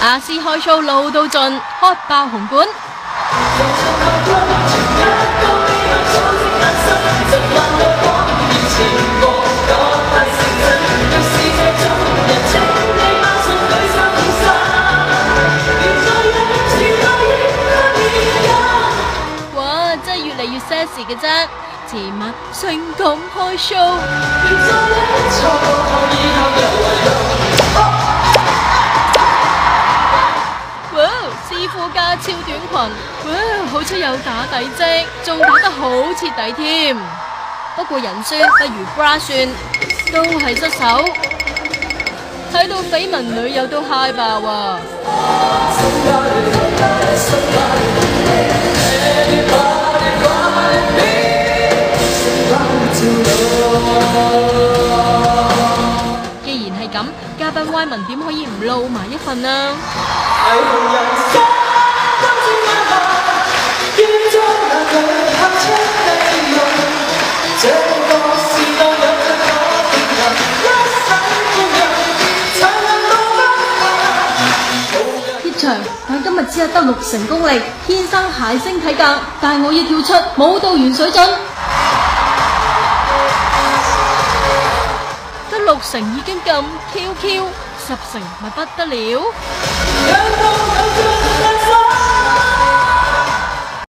亞視開 show 路到盡，開爆紅館。哇，真係越嚟越 sexy 嘅啫！前晚性感開 show。師傅加超短裙，哇，好出有打底啫，仲打得好徹底添。不過人算不如 bra 算，都係失手，睇到緋聞女友都嗨爆啊！既然係咁，嘉賓歪文點可以唔露埋一份啊？葉翔，我今日只係得60公里，天生諧星體格，但係我要跳出舞蹈員水準。得6成已經咁 Q，10成咪不得了。